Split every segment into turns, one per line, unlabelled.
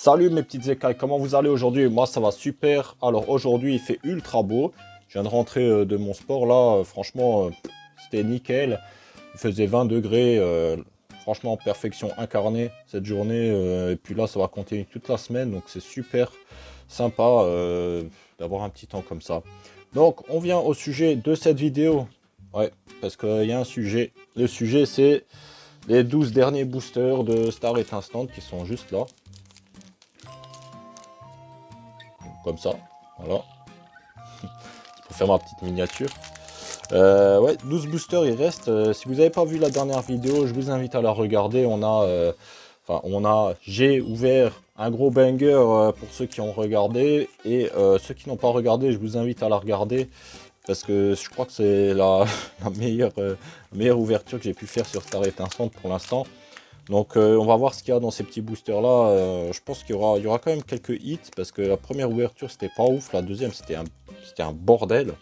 Salut mes petites écailles, comment vous allez aujourd'hui? Moi ça va super. Alors aujourd'hui il fait ultra beau. Je viens de rentrer de mon sport là, franchement c'était nickel. Il faisait 20 degrés, franchement perfection incarnée cette journée. Et puis là ça va continuer toute la semaine, donc c'est super sympa d'avoir un petit temps comme ça. Donc on vient au sujet de cette vidéo. Ouais, parce qu'il y a un sujet. Le sujet c'est les 12 derniers boosters de Star et Instant qui sont juste là. Comme ça, voilà. Pour faire ma petite miniature. Ouais, 12 boosters il reste. Si vous n'avez pas vu la dernière vidéo, je vous invite à la regarder. J'ai ouvert un gros banger pour ceux qui ont regardé. Et ceux qui n'ont pas regardé, je vous invite à la regarder. Parce que je crois que c'est la meilleure ouverture que j'ai pu faire sur Star Instant pour l'instant. Donc on va voir ce qu'il y a dans ces petits boosters là. Je pense qu'il y aura quand même quelques hits parce que la première ouverture c'était pas ouf, la deuxième c'était un bordel.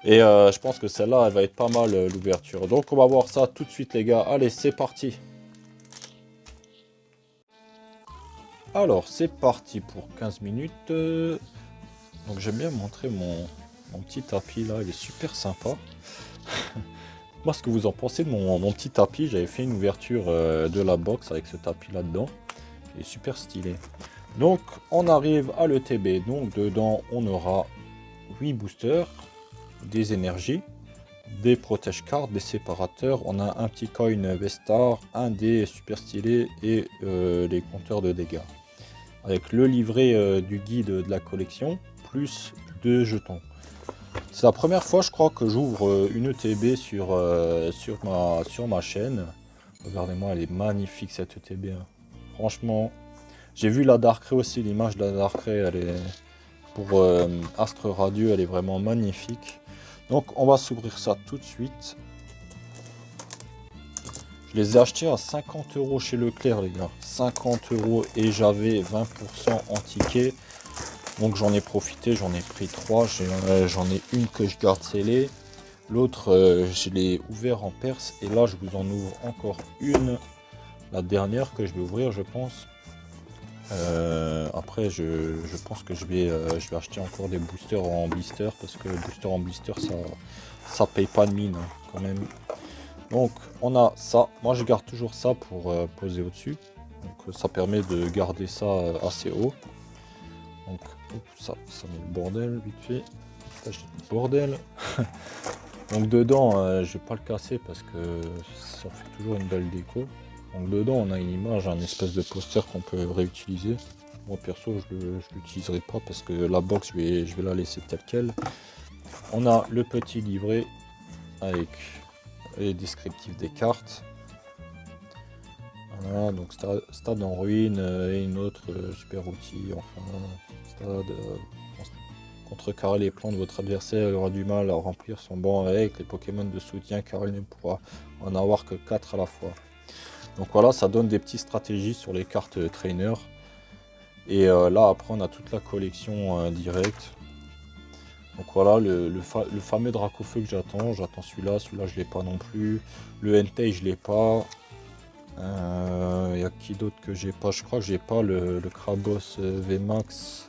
Et je pense que celle-là elle va être pas mal l'ouverture. Donc on va voir ça tout de suite les gars. Allez c'est parti. Alors c'est parti pour 15 minutes. Donc j'aime bien montrer mon petit tapis là, il est super sympa. Moi, ce que vous en pensez de mon petit tapis, j'avais fait une ouverture de la box avec ce tapis là-dedans. Il est super stylé. Donc, on arrive à l'ETB. Donc, dedans, on aura 8 boosters, des énergies, des protège cartes, des séparateurs. On a un petit coin Vestar, un dé super stylé et les compteurs de dégâts. Avec le livret du guide de la collection, plus 2 jetons. C'est la première fois, je crois, que j'ouvre une ETB sur ma chaîne. Regardez-moi, elle est magnifique cette ETB. Hein. Franchement, j'ai vu la Darkrai aussi, l'image de la Darkrai, elle est pour Astre Radieux, elle est vraiment magnifique. Donc, on va s'ouvrir ça tout de suite. Je les ai achetés à 50 € chez Leclerc, les gars. 50 € et j'avais 20% en ticket. Donc j'en ai profité, j'en ai pris 3, j'en ai une que je garde scellée, l'autre je l'ai ouvert en perse et là je vous en ouvre encore une, la dernière que je vais ouvrir je pense. Après je pense que je vais acheter encore des boosters en blister parce que les boosters en blister ça paye pas de mine hein, quand même. Donc on a ça, moi je garde toujours ça pour poser au dessus, donc ça permet de garder ça assez haut. Donc ça met le bordel vite fait. Ça, j'ai le bordel. Donc dedans, je vais pas le casser parce que ça fait toujours une belle déco. Donc dedans, on a une image, un espèce de poster qu'on peut réutiliser. Moi perso, je l'utiliserai pas parce que la box, je vais la laisser telle quelle. On a le petit livret avec les descriptifs des cartes. Voilà, donc stade en ruine et une autre super outil, enfin stade contrecarrer les plans de votre adversaire, il aura du mal à remplir son banc avec les Pokémon de soutien car il ne pourra en avoir que 4 à la fois. Donc voilà, ça donne des petites stratégies sur les cartes trainer. Et là après on a toute la collection directe. Donc voilà, le fameux Dracofeu que j'attends celui-là je l'ai pas non plus. Le Entei je l'ai pas. Il y a qui d'autre que j'ai pas? Je crois que j'ai pas le Krabos VMAX.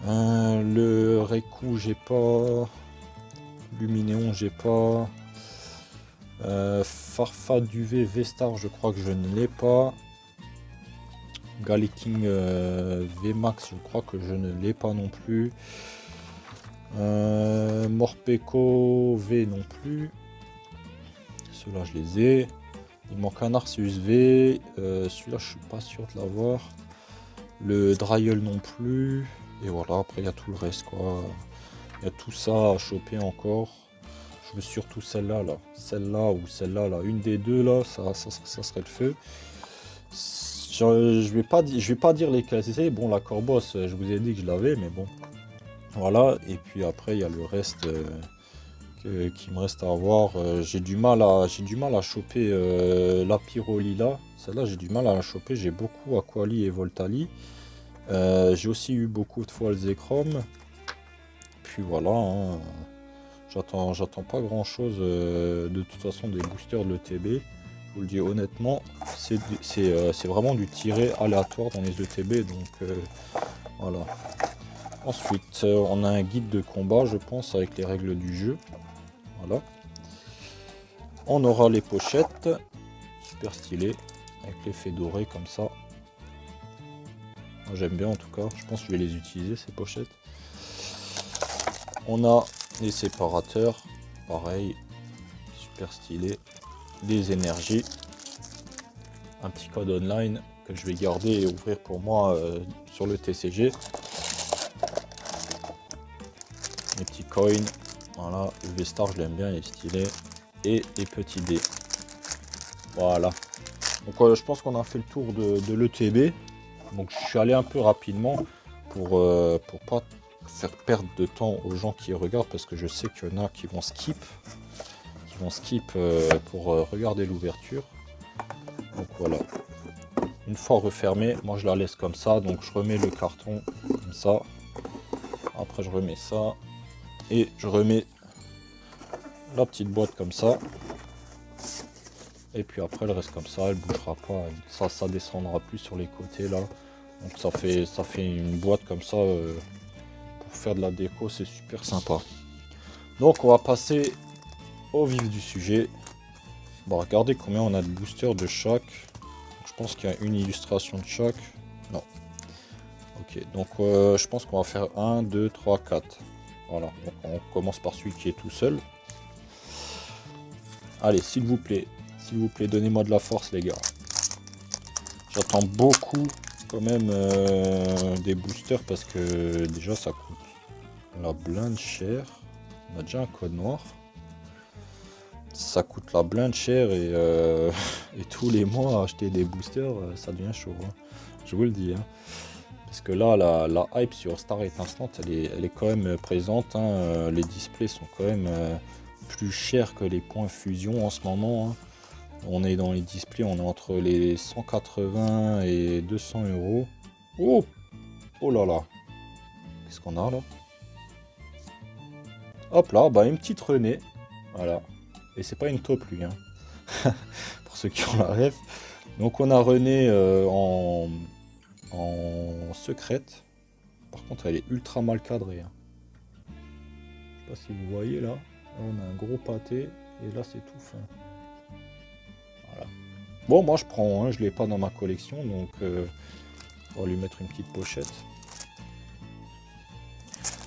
Le Raikou j'ai pas. Luminéon j'ai pas. Farfaduvé Vestar je crois que je ne l'ai pas. Galeking VMAX je crois que je ne l'ai pas non plus. Morpeko V non plus. Ceux-là je les ai. Il manque un Arceus V, celui-là je suis pas sûr de l'avoir. Le Dryel non plus. Et voilà, après il y a tout le reste quoi. Il y a tout ça à choper encore. Je veux surtout celle-là là. Celle-là ou celle-là là. Une des deux là, ça serait le feu. Je vais pas dire lesquels c'est. Bon la Corbos, je vous ai dit que je l'avais, mais bon. Voilà, et puis après il y a le reste. Qui me reste à avoir. J'ai du mal à choper la Pyrolila. Celle-là, j'ai du mal à la choper. J'ai beaucoup Aquali et Voltali. J'ai aussi eu beaucoup de fois le Zekrom. Puis voilà. Hein. J'attends pas grand chose de toute façon des boosters de l'ETB. vous le dis honnêtement, c'est vraiment du tiré aléatoire dans les ETB, donc voilà. Ensuite, on a un guide de combat, je pense, avec les règles du jeu. Voilà. On aura les pochettes, super stylé, avec l'effet doré comme ça. Moi, j'aime bien en tout cas, je pense que je vais les utiliser ces pochettes. On a les séparateurs, pareil, super stylé. Des énergies, un petit code online que je vais garder et ouvrir pour moi sur le TCG. Les petits coins, voilà, le V-Star je l'aime bien, il est stylé. Et les petits dés. Voilà. Donc je pense qu'on a fait le tour de l'ETB. Donc je suis allé un peu rapidement pour pas faire perdre de temps aux gens qui regardent, parce que je sais qu'il y en a qui vont skip. Pour regarder l'ouverture. Donc voilà. Une fois refermée, moi je la laisse comme ça. Donc je remets le carton comme ça. Après je remets ça. Et je remets la petite boîte comme ça. Et puis après elle reste comme ça, elle bougera pas. Ça descendra plus sur les côtés là. Donc ça fait une boîte comme ça pour faire de la déco, c'est super sympa. Donc on va passer au vif du sujet. Bon, regardez combien on a de boosters de chaque. Je pense qu'il y a une illustration de chaque. Non. Ok, donc je pense qu'on va faire 1, 2, 3, 4. Voilà, donc on commence par celui qui est tout seul. Allez, s'il vous plaît, donnez-moi de la force les gars. J'attends beaucoup quand même des boosters, parce que déjà ça coûte la blinde cher. On a déjà un code noir. Ça coûte la blinde cher et tous les mois acheter des boosters, ça devient chaud. Hein. Je vous le dis. Hein. Parce que là, la hype sur Star Rail Instant, elle est quand même présente. Hein. Les displays sont quand même plus chers que les points fusion en ce moment. Hein. On est dans les displays, on est entre les 180 et 200 euros. Oh, oh là là. Qu'est-ce qu'on a là? Hop là, bah une petite René. Voilà. Et c'est pas une taupe lui, hein. Pour ceux qui ont la ref. Donc on a René en secrète. Par contre elle est ultra mal cadrée. Hein. Je sais pas si vous voyez là. Là on a un gros pâté et là c'est tout fin. Voilà. Bon moi je prends, hein, je l'ai pas dans ma collection, donc on va lui mettre une petite pochette.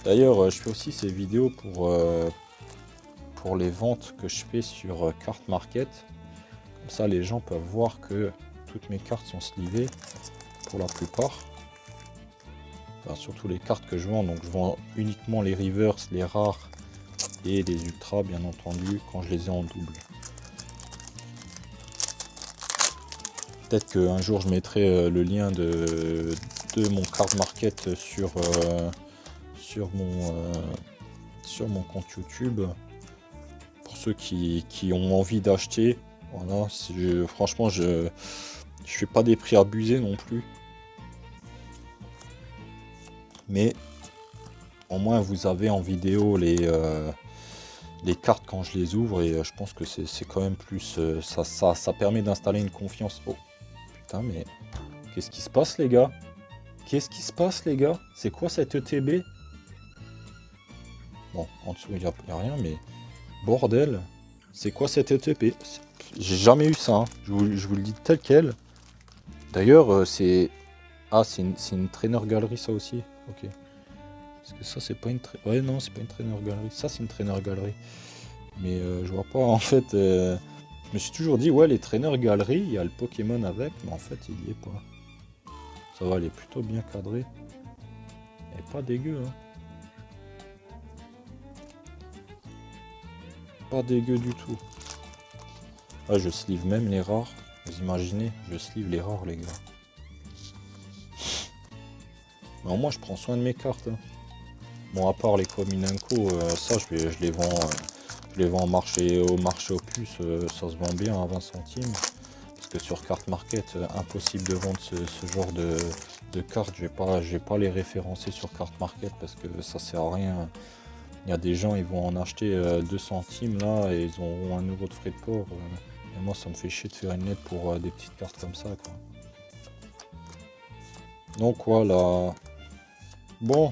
D'ailleurs je fais aussi ces vidéos pour les ventes que je fais sur Card Market. Comme ça les gens peuvent voir que toutes mes cartes sont slivées pour la plupart. Enfin, surtout les cartes que je vends, donc je vends uniquement les reverse, les rares et les ultras bien entendu quand je les ai en double. Peut-être qu'un jour je mettrai le lien de mon Card Market sur mon compte YouTube. Pour ceux qui ont envie d'acheter, voilà, franchement je fais pas des prix abusés non plus, mais au moins vous avez en vidéo les cartes quand je les ouvre, et je pense que c'est quand même plus ça permet d'installer une confiance. Oh putain, mais qu'est-ce qui se passe les gars? C'est quoi cette ETB? Bon, en dessous il n'y a rien, mais bordel, c'est quoi cette ETP? J'ai jamais eu ça, hein. Je vous le dis tel quel. D'ailleurs, c'est... Ah, c'est une trainer galerie ça aussi. Ok. Parce que ça, c'est pas une... Ouais, non, c'est pas une trainer galerie. Ça, c'est une trainer galerie. Mais je vois pas, en fait... Je me suis toujours dit, ouais, les trainer galeries, il y a le Pokémon avec, mais en fait, il y est pas. Ça va, elle est plutôt bien cadrée. Elle est pas dégueu, hein. Pas dégueu du tout. Ah, je sleeve même les rares. Vous imaginez, je sleeve les rares les gars. Mais au moins je prends soin de mes cartes. Hein. Bon, à part les Kominenko, ça je les vends au marché aux puces, ça se vend bien à 20 centimes. Parce que sur Card Market, impossible de vendre ce genre de cartes. Je vais pas les référencer sur Card Market parce que ça sert à rien. Il y a des gens, ils vont en acheter 2 centimes là et ils auront 1 euro de frais de port. Et moi, ça me fait chier de faire une lettre pour des petites cartes comme ça, quoi. Donc voilà. Bon,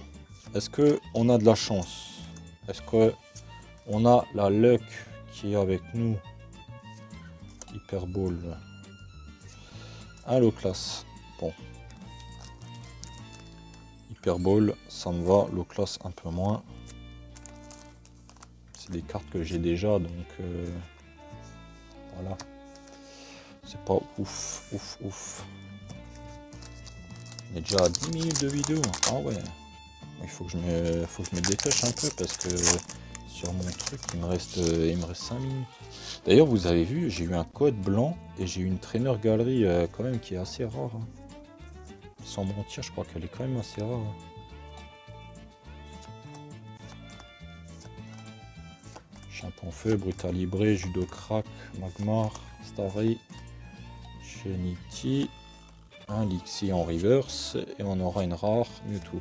est-ce que on a de la chance? Est-ce que on a la luck qui est avec nous? Hyperbole. Allo classe. Bon. Hyperbole, ça me va. Low class un peu moins. C'est des cartes que j'ai déjà, donc voilà. C'est pas ouf, ouf, ouf. On est déjà à 10 minutes de vidéo. Ah ouais. Il faut que je me dépêche un peu parce que sur mon truc, il me reste 5 minutes. D'ailleurs, vous avez vu, j'ai eu un code blanc et j'ai eu une trainer galerie quand même qui est assez rare. Hein. Sans mentir, je crois qu'elle est quand même assez rare. Hein. Chimpanzé Feu, Brutal Libre, Judo Crack, Magmar, Starry, Shenity, un Lixie en reverse et on aura une rare Mewtwo.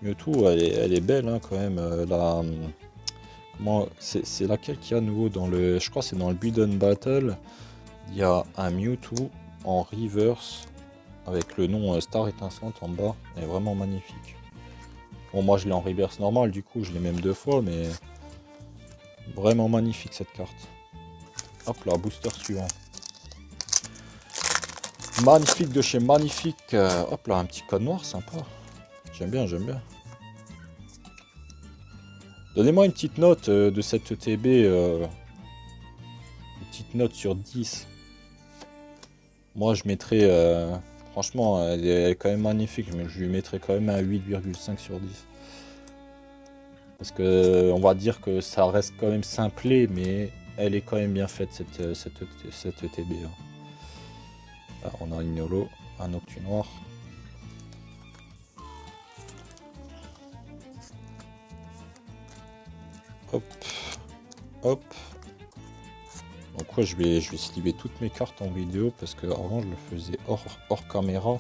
Mewtwo, elle est belle hein, quand même. C'est laquelle qu'il y a nouveau dans le. Je crois que c'est dans le Build Battle. Il y a un Mewtwo en reverse avec le nom Star étincelante en bas. Elle est vraiment magnifique. Bon, moi je l'ai en reverse normal, du coup je l'ai même 2 fois, mais vraiment magnifique cette carte. Hop là, booster suivant. Magnifique de chez Magnifique. Hop là, un petit code noir sympa. J'aime bien, j'aime bien. Donnez-moi une petite note de cette ETB. Une petite note sur 10. Moi, je mettrais... franchement, elle est quand même magnifique. Mais je lui mettrais quand même un 8,5 sur 10. Parce que on va dire que ça reste quand même simplé. Mais elle est quand même bien faite, cette ETB. Hein. Là, on a une holo, un Octu noir. Hop, hop. Donc ouais, je vais sliver toutes mes cartes en vidéo parce que avant je le faisais hors caméra.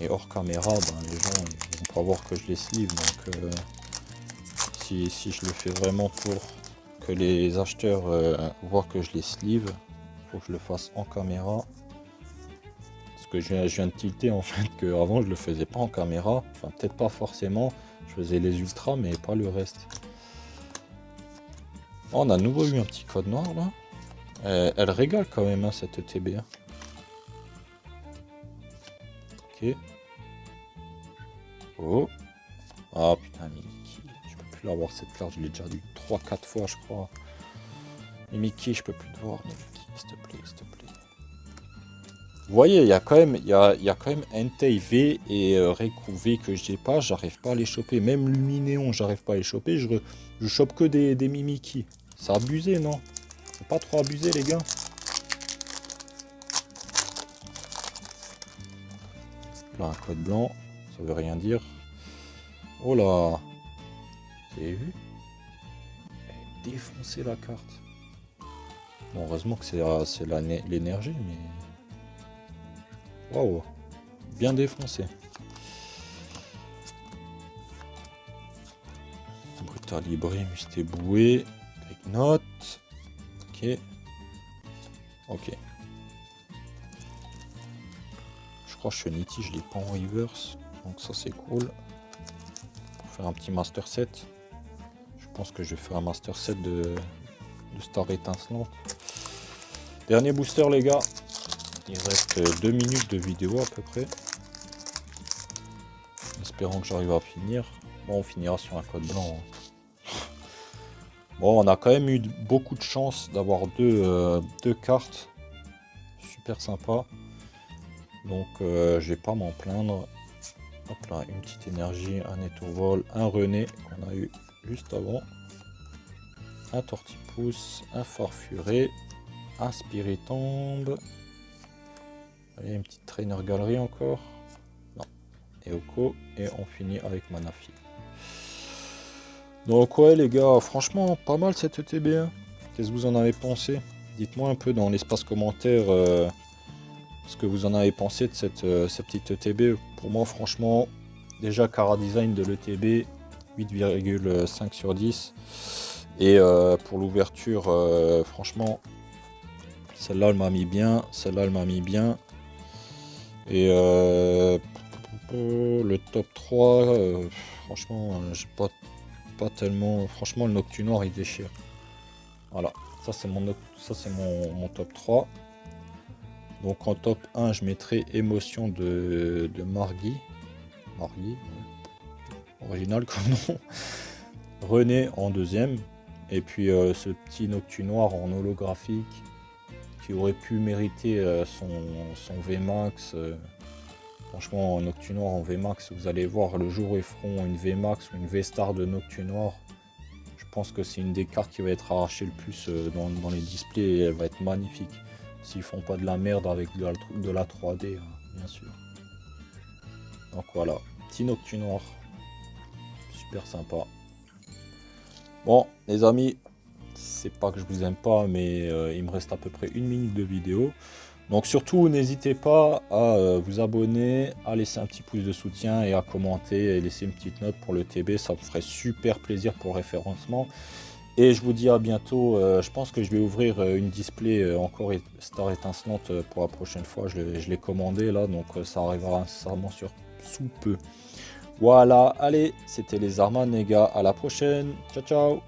Et hors caméra, ben, les gens ils vont pas voir que je les sleeve. Donc si je le fais vraiment pour que les acheteurs voient que je les sleeve, il faut que je le fasse en caméra. Parce que je viens de tilter en fait que avant je le faisais pas en caméra. Enfin peut-être pas forcément. Je faisais les ultras mais pas le reste. Oh, on a à nouveau eu un petit code noir là. Elle régale quand même hein, cette ETB. Hein. Ok. Oh. Ah putain Mickey. Je peux plus l'avoir cette carte. Je l'ai déjà eu 3-4 fois je crois. Et Mickey je peux plus te voir. Mais Mickey s'il te plaît, s'il te plaît. Vous voyez, il y a quand même Entei V et Reku V que j'ai pas, j'arrive pas à les choper. Même Luminéon, j'arrive pas à les choper. Je chope que des Mimikyu. C'est abusé, non? C'est pas trop abusé, les gars? Là, un code blanc, ça veut rien dire. Oh là! Vous avez vu? Elle a défoncé la carte. Bon, heureusement que c'est l'énergie, mais... Waouh, bien défoncé. Brutal Libre, Musté Boué, Note. Ok. Ok. Je crois que Shenity, je l'ai pas en reverse. Donc ça c'est cool. Pour faire un petit master set. Je pense que je vais faire un master set de Star étincelante. Dernier booster les gars. Il reste 2 minutes de vidéo à peu près. Espérons que j'arrive à finir. Bon, on finira sur un code blanc. Bon, on a quand même eu beaucoup de chance d'avoir deux cartes. Super sympa. Donc, je vais pas m'en plaindre. Hop là, une petite énergie, un étourvol, un René qu'on a eu juste avant. Un Tortipousse, un Farfuré, un Spiritomb. Allez, une petite trainer galerie encore. Non. Eoko. Et on finit avec Manafi. Donc ouais les gars, franchement pas mal cette ETB. Hein. Qu'est-ce que vous en avez pensé? Dites-moi un peu dans l'espace commentaire ce que vous en avez pensé de cette petite ETB. Pour moi franchement, déjà Cara Design de l'ETB, 8,5 sur 10. Et pour l'ouverture, franchement, celle-là, elle m'a mis bien. Celle-là, elle m'a mis bien. Et le top 3, franchement, j'ai pas tellement... Franchement, le Noctunoir, il déchire. Voilà, ça c'est mon top 3. Donc en top 1, je mettrai Émotion de Margui. Margui, ouais. Original comme nom. René en deuxième. Et puis ce petit Noctunoir en holographique qui aurait pu mériter son VMAX. Franchement, en Noctunoir en VMAX, vous allez voir le jour où ils feront une VMAX ou une V-Star de Noctunoir. Je pense que c'est une des cartes qui va être arrachée le plus dans les displays et elle va être magnifique. S'ils font pas de la merde avec de la 3D, hein, bien sûr. Donc voilà, petit Noctunoir. Super sympa. Bon, les amis, c'est pas que je vous aime pas, mais il me reste à peu près 1 minute de vidéo. Donc surtout, n'hésitez pas à vous abonner, à laisser un petit pouce de soutien et à commenter et laisser une petite note pour le TB. Ça me ferait super plaisir pour le référencement. Et je vous dis à bientôt. Je pense que je vais ouvrir une display encore Star étincelante pour la prochaine fois. Je l'ai commandé là, donc ça arrivera incessamment sous peu. Voilà, allez, c'était les Arman les gars. À la prochaine. Ciao, ciao.